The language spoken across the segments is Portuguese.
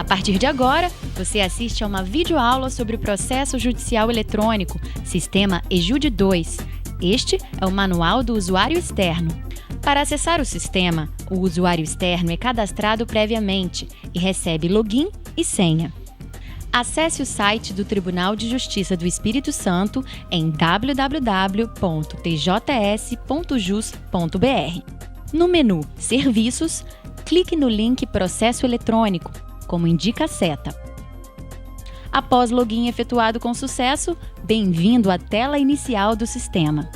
A partir de agora, você assiste a uma videoaula sobre o processo judicial eletrônico, sistema EJUD 2. Este é o manual do usuário externo. Para acessar o sistema, o usuário externo é cadastrado previamente e recebe login e senha. Acesse o site do Tribunal de Justiça do Espírito Santo em www.tjs.jus.br. No menu Serviços, clique no link Processo Eletrônico, como indica a seta. Após login efetuado com sucesso, bem-vindo à tela inicial do sistema.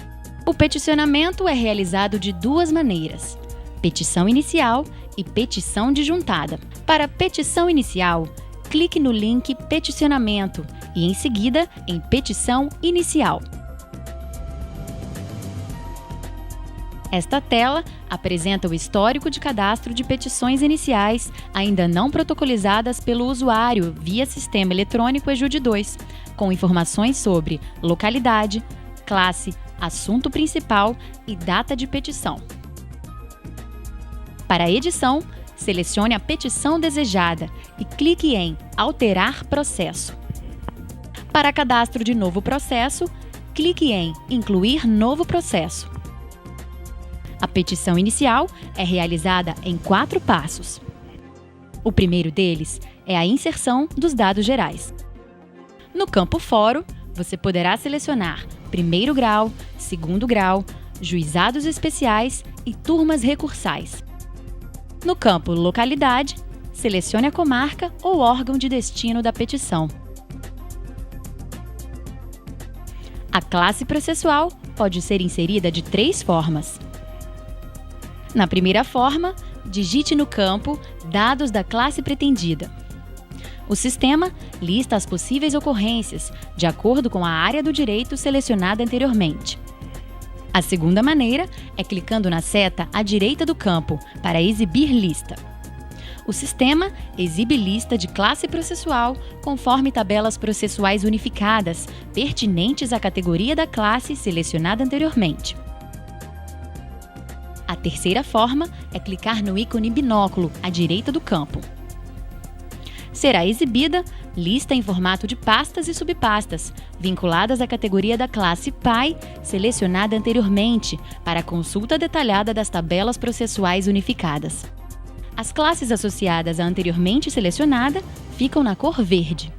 O peticionamento é realizado de duas maneiras: petição inicial e petição disjuntada. Para petição inicial, clique no link Peticionamento e, em seguida, em Petição Inicial. Esta tela apresenta o histórico de cadastro de petições iniciais ainda não protocolizadas pelo usuário via sistema eletrônico EJUD 2, com informações sobre localidade, classe, assunto principal e data de petição. Para a edição, selecione a petição desejada e clique em Alterar processo. Para cadastro de novo processo, clique em Incluir novo processo. A petição inicial é realizada em 4 passos. O primeiro deles é a inserção dos dados gerais. No campo Fórum, você poderá selecionar primeiro grau, segundo grau, juizados especiais e turmas recursais. No campo Localidade, selecione a comarca ou órgão de destino da petição. A classe processual pode ser inserida de 3 formas. Na primeira forma, digite no campo dados da classe pretendida. O sistema lista as possíveis ocorrências, de acordo com a área do direito selecionada anteriormente. A segunda maneira é clicando na seta à direita do campo para exibir lista. O sistema exibe lista de classe processual conforme tabelas processuais unificadas, pertinentes à categoria da classe selecionada anteriormente. A terceira forma é clicar no ícone binóculo à direita do campo. Será exibida lista em formato de pastas e subpastas, vinculadas à categoria da classe PAI, selecionada anteriormente, para consulta detalhada das tabelas processuais unificadas. As classes associadas à anteriormente selecionada ficam na cor verde.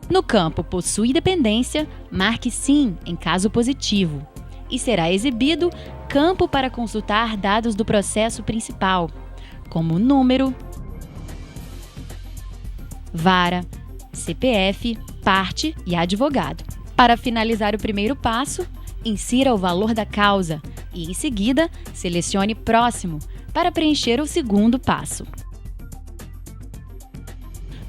No campo Possui dependência, marque Sim em caso positivo, e será exibido campo para consultar dados do processo principal, como número, vara, CPF, parte e advogado. Para finalizar o primeiro passo, insira o valor da causa e, em seguida, selecione Próximo para preencher o segundo passo.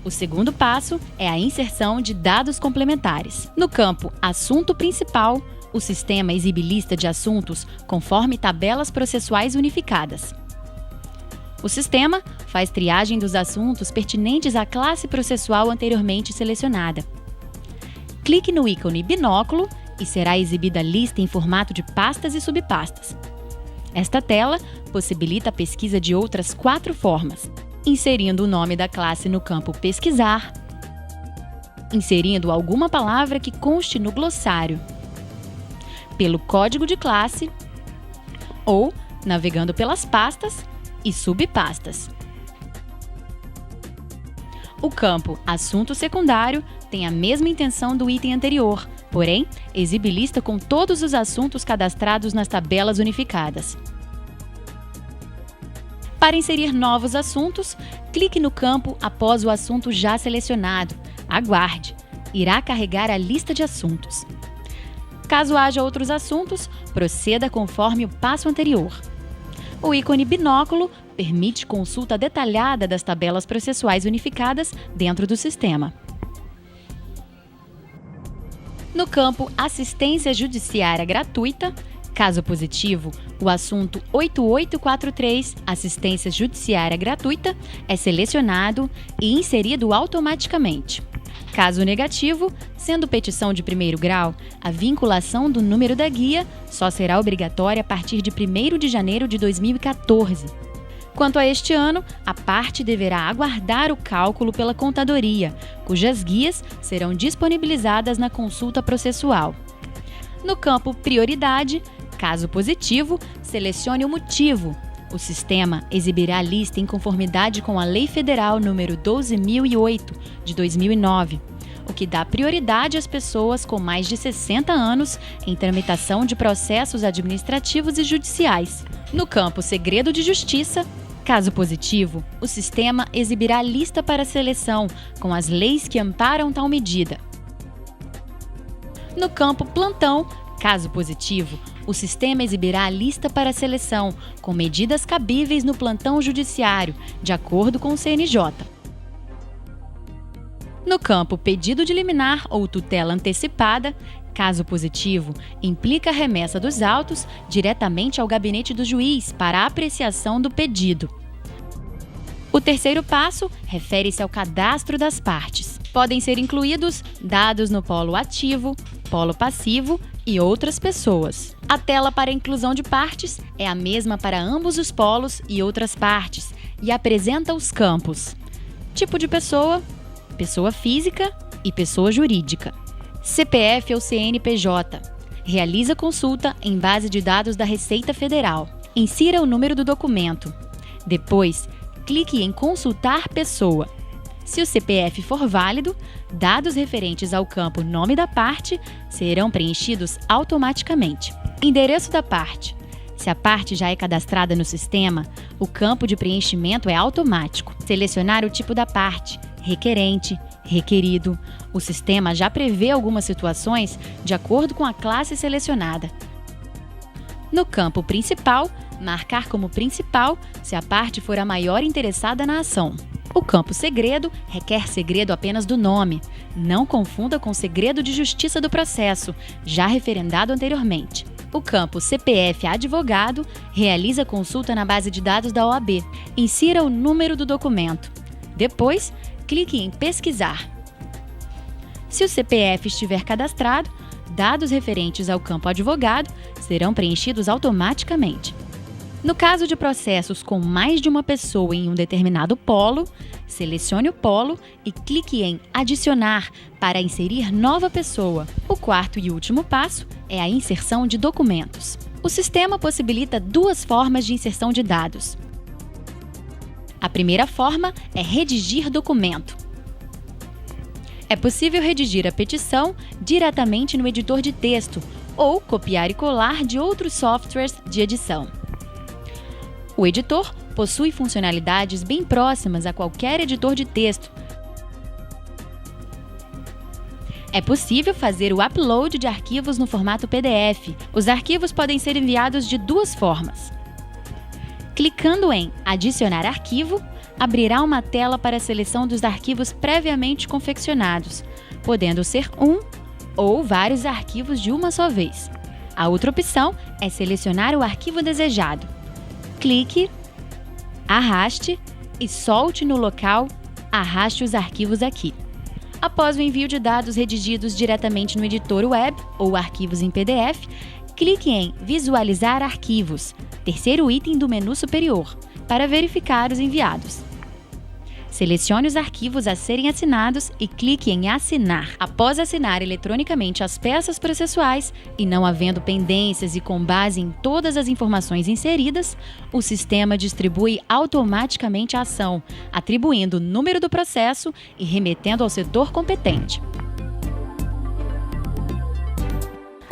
O segundo passo é a inserção de dados complementares. No campo Assunto Principal, o sistema exibe lista de assuntos conforme tabelas processuais unificadas. O sistema faz triagem dos assuntos pertinentes à classe processual anteriormente selecionada. Clique no ícone binóculo e será exibida a lista em formato de pastas e subpastas. Esta tela possibilita a pesquisa de outras 4 formas: inserindo o nome da classe no campo Pesquisar, inserindo alguma palavra que conste no glossário, pelo código de classe ou navegando pelas pastas e subpastas. O campo Assunto Secundário tem a mesma intenção do item anterior, porém, exibe lista com todos os assuntos cadastrados nas tabelas unificadas. Para inserir novos assuntos, clique no campo após o assunto já selecionado. Aguarde. Irá carregar a lista de assuntos. Caso haja outros assuntos, proceda conforme o passo anterior. O ícone binóculo permite consulta detalhada das tabelas processuais unificadas dentro do sistema. No campo Assistência Judiciária Gratuita, caso positivo, o assunto 8843, Assistência Judiciária Gratuita, é selecionado e inserido automaticamente. Caso negativo, sendo petição de primeiro grau, a vinculação do número da guia só será obrigatória a partir de 1º de janeiro de 2014. Quanto a este ano, a parte deverá aguardar o cálculo pela contadoria, cujas guias serão disponibilizadas na consulta processual. No campo Prioridade, caso positivo, selecione o motivo. O sistema exibirá a lista em conformidade com a Lei Federal nº 12.008, de 2009, o que dá prioridade às pessoas com mais de 60 anos em tramitação de processos administrativos e judiciais. No campo Segredo de Justiça, caso positivo, o sistema exibirá a lista para seleção com as leis que amparam tal medida. No campo Plantão, caso positivo, o sistema exibirá a lista para seleção com medidas cabíveis no plantão judiciário, de acordo com o CNJ. No campo Pedido de liminar ou tutela antecipada, caso positivo, implica a remessa dos autos diretamente ao gabinete do juiz para a apreciação do pedido. O terceiro passo refere-se ao cadastro das partes. Podem ser incluídos dados no polo ativo, polo passivo e outras pessoas. A tela para a inclusão de partes é a mesma para ambos os polos e outras partes e apresenta os campos: tipo de pessoa, pessoa física e pessoa jurídica. CPF ou CNPJ. Realiza consulta em base de dados da Receita Federal. Insira o número do documento. Depois, clique em Consultar Pessoa. Se o CPF for válido, dados referentes ao campo Nome da parte serão preenchidos automaticamente. Endereço da parte. Se a parte já é cadastrada no sistema, o campo de preenchimento é automático. Selecionar o tipo da parte, requerente, requerido. O sistema já prevê algumas situações de acordo com a classe selecionada. No campo Principal, marcar como principal se a parte for a maior interessada na ação. O campo Segredo requer segredo apenas do nome. Não confunda com segredo de justiça do processo, já referendado anteriormente. O campo CPF Advogado realiza consulta na base de dados da OAB. Insira o número do documento. Depois, clique em Pesquisar. Se o CPF estiver cadastrado, dados referentes ao campo Advogado serão preenchidos automaticamente. No caso de processos com mais de uma pessoa em um determinado polo, selecione o polo e clique em Adicionar para inserir nova pessoa. O quarto e último passo é a inserção de documentos. O sistema possibilita duas formas de inserção de dados. A primeira forma é redigir documento. É possível redigir a petição diretamente no editor de texto ou copiar e colar de outros softwares de edição. O editor possui funcionalidades bem próximas a qualquer editor de texto. É possível fazer o upload de arquivos no formato PDF. Os arquivos podem ser enviados de duas formas. Clicando em Adicionar arquivo, abrirá uma tela para a seleção dos arquivos previamente confeccionados, podendo ser um ou vários arquivos de uma só vez. A outra opção é selecionar o arquivo desejado. Clique, arraste e solte no local Arraste os arquivos aqui. Após o envio de dados redigidos diretamente no editor web ou arquivos em PDF, clique em Visualizar arquivos, terceiro item do menu superior, para verificar os enviados. Selecione os arquivos a serem assinados e clique em Assinar. Após assinar eletronicamente as peças processuais e não havendo pendências e com base em todas as informações inseridas, o sistema distribui automaticamente a ação, atribuindo o número do processo e remetendo ao setor competente.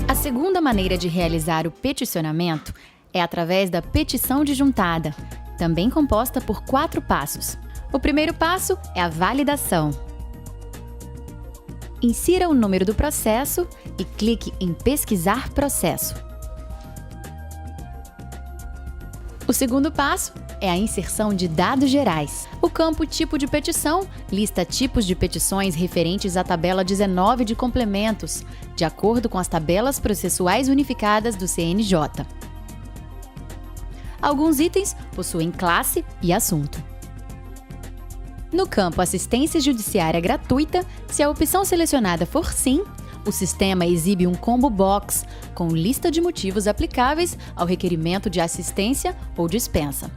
A segunda maneira de realizar o peticionamento é através da petição disjuntada, também composta por 4 passos. O primeiro passo é a validação. Insira o número do processo e clique em Pesquisar processo. O segundo passo é a inserção de dados gerais. O campo Tipo de petição lista tipos de petições referentes à tabela 19 de complementos, de acordo com as tabelas processuais unificadas do CNJ. Alguns itens possuem classe e assunto. No campo Assistência Judiciária Gratuita, se a opção selecionada for Sim, o sistema exibe um combo box com lista de motivos aplicáveis ao requerimento de assistência ou dispensa.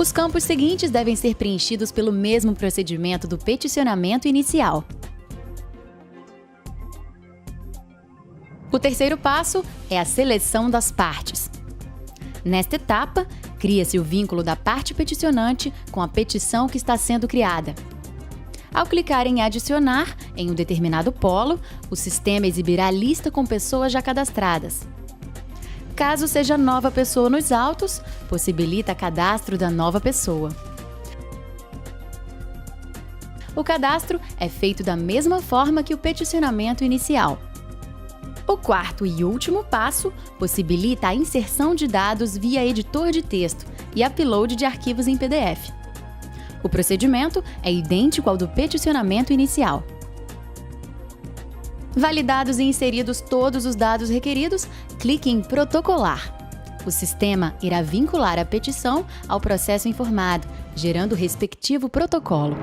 Os campos seguintes devem ser preenchidos pelo mesmo procedimento do peticionamento inicial. O terceiro passo é a seleção das partes. Nesta etapa, cria-se o vínculo da parte peticionante com a petição que está sendo criada. Ao clicar em adicionar em um determinado polo, o sistema exibirá a lista com pessoas já cadastradas. Caso seja nova pessoa nos autos, possibilita cadastro da nova pessoa. O cadastro é feito da mesma forma que o peticionamento inicial. O quarto e último passo possibilita a inserção de dados via editor de texto e upload de arquivos em PDF. O procedimento é idêntico ao do peticionamento inicial. Validados e inseridos todos os dados requeridos, clique em Protocolar. O sistema irá vincular a petição ao processo informado, gerando o respectivo protocolo.